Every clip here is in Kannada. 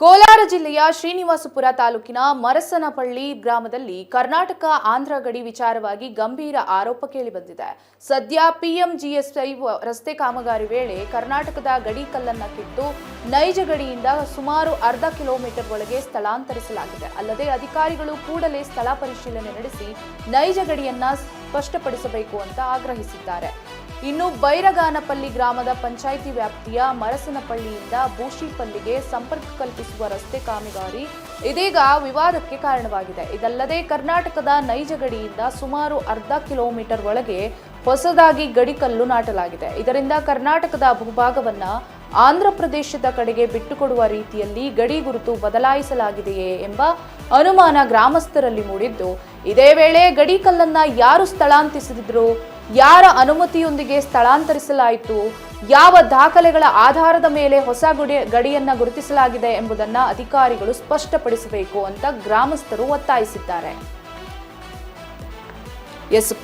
ಕೋಲಾರ ಜಿಲ್ಲೆಯ ಶ್ರೀನಿವಾಸಪುರ ತಾಲೂಕಿನ ಮರಸನಪಳ್ಳಿ ಗ್ರಾಮದಲ್ಲಿ ಕರ್ನಾಟಕ ಆಂಧ್ರ ಗಡಿ ವಿಚಾರವಾಗಿ ಗಂಭೀರ ಆರೋಪ ಕೇಳಿಬಂದಿದೆ. ಸದ್ಯ ಪಿಎಂಜಿಎಸ್ವೈ ರಸ್ತೆ ಕಾಮಗಾರಿ ವೇಳೆ ಕರ್ನಾಟಕದ ಗಡಿ ಕಲ್ಲನ್ನ ಕಿತ್ತು ನೈಜ ಗಡಿಯಿಂದ ಸುಮಾರು ಅರ್ಧ ಕಿಲೋಮೀಟರ್ ಒಳಗೆ ಸ್ಥಳಾಂತರಿಸಲಾಗಿದೆ. ಅಲ್ಲದೆ ಅಧಿಕಾರಿಗಳು ಕೂಡಲೇ ಸ್ಥಳ ಪರಿಶೀಲನೆ ನಡೆಸಿ ನೈಜ ಗಡಿಯನ್ನ ಸ್ಪಷ್ಟಪಡಿಸಬೇಕು ಅಂತ ಆಗ್ರಹಿಸಿದ್ದಾರೆ. ಇನ್ನು ಬೈರಗಾನಪಲ್ಲಿ ಗ್ರಾಮದ ಪಂಚಾಯಿತಿ ವ್ಯಾಪ್ತಿಯ ಮರಸನಪಳ್ಳಿಯಿಂದ ಬೂಶಿಪಲ್ಲಿಗೆ ಸಂಪರ್ಕ ಕಲ್ಪಿಸುವ ರಸ್ತೆ ಕಾಮಗಾರಿ ಇದೀಗ ವಿವಾದಕ್ಕೆ ಕಾರಣವಾಗಿದೆ. ಇದಲ್ಲದೆ ಕರ್ನಾಟಕದ ನೈಜ ಗಡಿಯಿಂದ ಸುಮಾರು ಅರ್ಧ ಕಿಲೋಮೀಟರ್ ಒಳಗೆ ಹೊಸದಾಗಿ ಗಡಿಕಲ್ಲು ನಾಟಲಾಗಿದೆ. ಇದರಿಂದ ಕರ್ನಾಟಕದ ಭೂಭಾಗವನ್ನ ಆಂಧ್ರ ಪ್ರದೇಶದ ಕಡೆಗೆ ಬಿಟ್ಟುಕೊಡುವ ರೀತಿಯಲ್ಲಿ ಗಡಿ ಗುರುತು ಬದಲಾಯಿಸಲಾಗಿದೆಯೇ ಎಂಬ ಅನುಮಾನ ಗ್ರಾಮಸ್ಥರಲ್ಲಿ ಮೂಡಿದ್ದು, ಇದೇ ವೇಳೆ ಗಡಿ ಕಲ್ಲನ್ನ ಯಾರು ಸ್ಥಳಾಂತರಿಸಿದ್ರು, ಯಾರ ಅನುಮತಿಯೊಂದಿಗೆ ಸ್ಥಳಾಂತರಿಸಲಾಯಿತು, ಯಾವ ದಾಖಲೆಗಳ ಆಧಾರದ ಮೇಲೆ ಹೊಸ ಗಡಿಯನ್ನ ಗುರುತಿಸಲಾಗಿದೆ ಎಂಬುದನ್ನ ಅಧಿಕಾರಿಗಳು ಸ್ಪಷ್ಟಪಡಿಸಬೇಕು ಅಂತ ಗ್ರಾಮಸ್ಥರು ಒತ್ತಾಯಿಸಿದ್ದಾರೆ.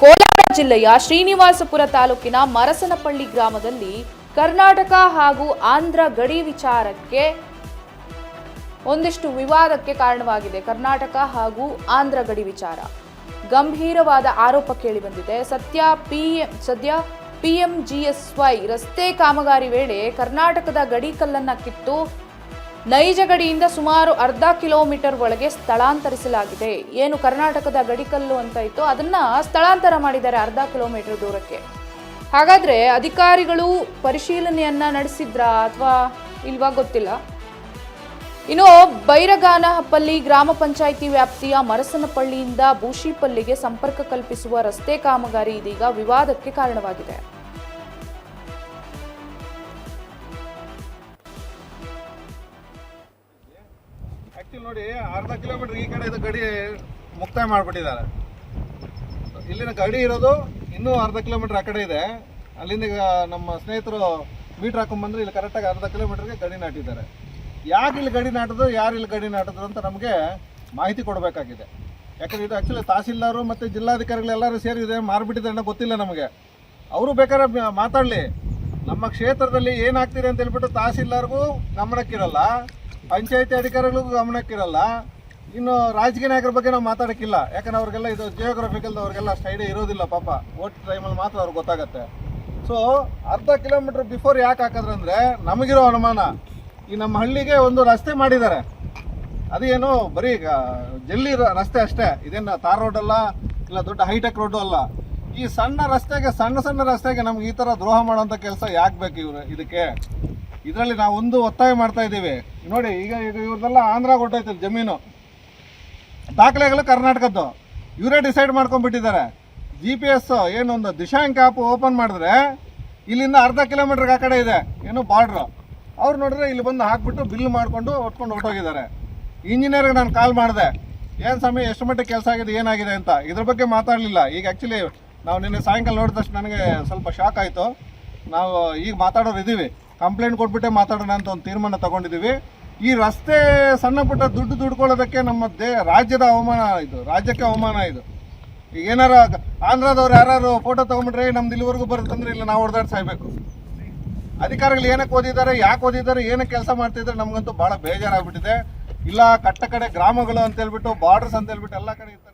ಕೋಲಾರ ಜಿಲ್ಲೆಯ ಶ್ರೀನಿವಾಸಪುರ ತಾಲೂಕಿನ ಮರಸನಪಳ್ಳಿ ಗ್ರಾಮದಲ್ಲಿ ಕರ್ನಾಟಕ ಹಾಗೂ ಆಂಧ್ರ ಗಡಿ ವಿಚಾರಕ್ಕೆ ಒಂದಿಷ್ಟು ವಿವಾದಕ್ಕೆ ಕಾರಣವಾಗಿದೆ. ಕರ್ನಾಟಕ ಹಾಗೂ ಆಂಧ್ರ ಗಡಿ ವಿಚಾರ ಗಂಭೀರವಾದ ಆರೋಪ ಕೇಳಿಬಂದಿದೆ. ಸದ್ಯ ಪಿಎಂಜಿಎಸ್ವೈ ರಸ್ತೆ ಕಾಮಗಾರಿ ವೇಳೆ ಕರ್ನಾಟಕದ ಗಡಿ ಕಲ್ಲನ್ನ ಕಿತ್ತು ನೈಜ ಗಡಿಯಿಂದ ಸುಮಾರು ಅರ್ಧ ಕಿಲೋಮೀಟರ್ ಒಳಗೆ ಸ್ಥಳಾಂತರಿಸಲಾಗಿದೆ. ಏನು ಕರ್ನಾಟಕದ ಗಡಿಕಲ್ಲು ಅಂತ ಇತ್ತು ಅದನ್ನ ಸ್ಥಳಾಂತರ ಮಾಡಿದ್ದಾರೆ ಅರ್ಧ ಕಿಲೋಮೀಟರ್ ದೂರಕ್ಕೆ. ಹಾಗಾದ್ರೆ ಅಧಿಕಾರಿಗಳು ಪರಿಶೀಲನೆಯನ್ನ ನಡೆಸಿದ್ರಾ ಅಥವಾ ಇಲ್ವಾ ಗೊತ್ತಿಲ್ಲ. ಇನ್ನು ಬೈರಗಾನಹಪ್ಪಲ್ಲಿ ಗ್ರಾಮ ಪಂಚಾಯಿತಿ ವ್ಯಾಪ್ತಿಯ ಮರಸನಪಳ್ಳಿಯಿಂದ ಬೂಶಿಪಲ್ಲಿಗೆ ಸಂಪರ್ಕ ಕಲ್ಪಿಸುವ ರಸ್ತೆ ಕಾಮಗಾರಿ ಇದೀಗ ವಿವಾದಕ್ಕೆ ಕಾರಣವಾಗಿದೆ. ನೋಡಿ, ಅರ್ಧ ಕಿಲೋಮೀಟರ್ ಈ ಕಡೆ ಗಡಿ ಮುಕ್ತಾಯ ಮಾಡಿಬಿಟ್ಟಿದ್ದಾರೆ. ಇಲ್ಲಿನ ಗಡಿ ಇರೋದು ಇನ್ನೂ ಅರ್ಧ ಕಿಲೋಮೀಟರ್ ಆ ಕಡೆ ಇದೆ. ಅಲ್ಲಿಂದ ನಮ್ಮ ಸ್ನೇಹಿತರು ಮೀಟರ್ ಹಾಕೊಂಡ್ಬಂದ್ರೆ ಇಲ್ಲಿ ಕರೆಕ್ಟಾಗಿ ಅರ್ಧ ಕಿಲೋಮೀಟರ್ಗೆ ಗಡಿ ನಾಟಿದ್ದಾರೆ. ಯಾಕೆ ಇಲ್ಲಿ ಗಡಿ ನಾಟಿದ್ರು, ಯಾರು ಇಲ್ಲಿ ಗಡಿ ನಾಟಿದ್ರು ಅಂತ ನಮಗೆ ಮಾಹಿತಿ ಕೊಡಬೇಕಾಗಿದೆ. ಯಾಕಂದ್ರೆ ಇದು ಆ್ಯಕ್ಚುಲಿ ತಹಸೀಲ್ದಾರು ಮತ್ತು ಜಿಲ್ಲಾಧಿಕಾರಿಗಳು ಎಲ್ಲರೂ ಸೇರಿ ಇದೆ ಮಾರ್ಬಿಟ್ಟಿದ್ದಾರೆ ಅನ್ನೋ ಗೊತ್ತಿಲ್ಲ ನಮಗೆ. ಅವರು ಬೇಕಾದ್ರೆ ಮಾತಾಡಲಿ. ನಮ್ಮ ಕ್ಷೇತ್ರದಲ್ಲಿ ಏನಾಗ್ತಿದೆ ಅಂತ ಹೇಳ್ಬಿಟ್ಟು ತಹಸೀಲ್ದಾರ್ಗೂ ಗಮನಕ್ಕಿರಲ್ಲ, ಪಂಚಾಯತಿ ಅಧಿಕಾರಿಗಳಿಗೂ ಗಮನಕ್ಕಿರಲ್ಲ, ಇನ್ನು ರಾಜಕೀಯ ನಾಯಕರ ಬಗ್ಗೆ ನಾವು ಮಾತಾಡೋಕ್ಕಿಲ್ಲ. ಯಾಕಂದ್ರೆ ಅವ್ರಿಗೆಲ್ಲ ಇದು ಜಿಯೋಗ್ರಫಿಕಲ್ ಅವ್ರಿಗೆಲ್ಲ ಅಷ್ಟು ಐಡಿಯಾ ಇರೋದಿಲ್ಲ. ಪಾಪ ಓಟ್ ಟೈಮಲ್ಲಿ ಮಾತ್ರ ಅವ್ರಿಗೆ ಗೊತ್ತಾಗತ್ತೆ. ಸೊ ಅರ್ಧ ಕಿಲೋಮೀಟರ್ ಬಿಫೋರ್ ಯಾಕೆ ಹಾಕಿದ್ರೆ ಅಂದರೆ ನಮಗಿರೋ ಅನುಮಾನ, ಈ ನಮ್ಮ ಹಳ್ಳಿಗೆ ಒಂದು ರಸ್ತೆ ಮಾಡಿದ್ದಾರೆ. ಅದೇನು ಬರೀ ಜಲ್ಲಿ ರಸ್ತೆ ಅಷ್ಟೇ, ಇದೇನು ತಾರ್ ರೋಡ್ ಅಲ್ಲ, ಇಲ್ಲ ದೊಡ್ಡ ಹೈಟೆಕ್ ರೋಡು ಅಲ್ಲ. ಈ ಸಣ್ಣ ರಸ್ತೆಗೆ ನಮ್ಗೆ ಈ ಥರ ದ್ರೋಹ ಮಾಡೋಂಥ ಕೆಲಸ ಯಾಕೆ ಬೇಕು ಇದಕ್ಕೆ? ಇದರಲ್ಲಿ ನಾವು ಒಂದು ಒತ್ತಾಯ ಮಾಡ್ತಾ ಇದ್ದೀವಿ. ನೋಡಿ, ಈಗ ಇವ್ರದೆಲ್ಲ ಆಂಧ್ರ ಕೊಟ್ಟೈತೆ ಜಮೀನು, ದಾಖಲೆಗಳು ಕರ್ನಾಟಕದ್ದು. ಇವರೇ ಡಿಸೈಡ್ ಮಾಡ್ಕೊಂಡ್ಬಿಟ್ಟಿದ್ದಾರೆ. GPS ಏನೊಂದು ದಿಶಾಂಕ ಆ್ಯಪ್ ಓಪನ್ ಮಾಡಿದ್ರೆ ಇಲ್ಲಿಂದ ಅರ್ಧ ಕಿಲೋಮೀಟರ್ಗೆ ಆ ಕಡೆ ಇದೆ ಏನು ಬಾರ್ಡ್ರು. ಅವ್ರು ನೋಡಿದ್ರೆ ಇಲ್ಲಿ ಬಂದು ಹಾಕ್ಬಿಟ್ಟು ಬಿಲ್ ಮಾಡಿಕೊಂಡು ಹೊರಟೋಗಿದ್ದಾರೆ. ಇಂಜಿನಿಯರ್ಗೆ ನಾನು ಕಾಲ್ ಮಾಡಿದೆ, ಏನು ಸಮಯ ಎಷ್ಟು ಮಟ್ಟಿಗೆ ಕೆಲಸ ಆಗಿದೆ, ಏನಾಗಿದೆ ಅಂತ. ಇದ್ರ ಬಗ್ಗೆ ಮಾತಾಡಲಿಲ್ಲ. ಈಗ ಆ್ಯಕ್ಚುಲಿ ನಾವು ನಿನ್ನೆ ಸಾಯಂಕಾಲ ನೋಡಿದ ತಕ್ಷಣ ನನಗೆ ಸ್ವಲ್ಪ ಶಾಕ್ ಆಯಿತು. ನಾವು ಈಗ ಮಾತಾಡೋರು ಇದ್ದೀವಿ, ಕಂಪ್ಲೇಂಟ್ ಕೊಟ್ಬಿಟ್ಟೆ ಮಾತಾಡೋಣ ಅಂತ ಒಂದು ತೀರ್ಮಾನ ತಗೊಂಡಿದ್ದೀವಿ. ಈ ರಸ್ತೆ ಸಣ್ಣ ಪುಟ್ಟ ದುಡ್ಡು ದುಡ್ಕೊಳ್ಳೋದಕ್ಕೆ ನಮ್ಮ ರಾಜ್ಯದ ಅವಮಾನ ಇದು, ರಾಜ್ಯಕ್ಕೆ ಅವಮಾನ ಇದು. ಈಗ ಏನಾರ ಆಂಧ್ರದವ್ರು ಯಾರು ಫೋಟೋ ತೊಗೊಂಡ್ಬಿಟ್ರೆ ನಮ್ದು ಇಲ್ಲಿವರೆಗೂ ಬರುತ್ತಂದ್ರೆ ಇಲ್ಲ ನಾವು ಹೊಡೆದಾಡಿ ಸಾಯ್ಬೇಕು. ಅಧಿಕಾರಿಗಳು ಏನಕ್ಕೆ ಓದಿದ್ದಾರೆ, ಯಾಕೆ ಓದಿದ್ದಾರೆ, ಏನಕ್ಕೆ ಕೆಲಸ ಮಾಡ್ತಿದ್ದಾರೆ ನಮಗಂತೂ ಭಾಳ ಬೇಜಾರಾಗ್ಬಿಟ್ಟಿದೆ. ಇಲ್ಲ ಕಟ್ಟ ಕಡೆ ಗ್ರಾಮಗಳು ಅಂತ ಹೇಳ್ಬಿಟ್ಟು ಬಾರ್ಡರ್ಸ್ ಅಂತ ಹೇಳ್ಬಿಟ್ಟು ಎಲ್ಲ ಕಡೆ ಇರ್ತಾರೆ.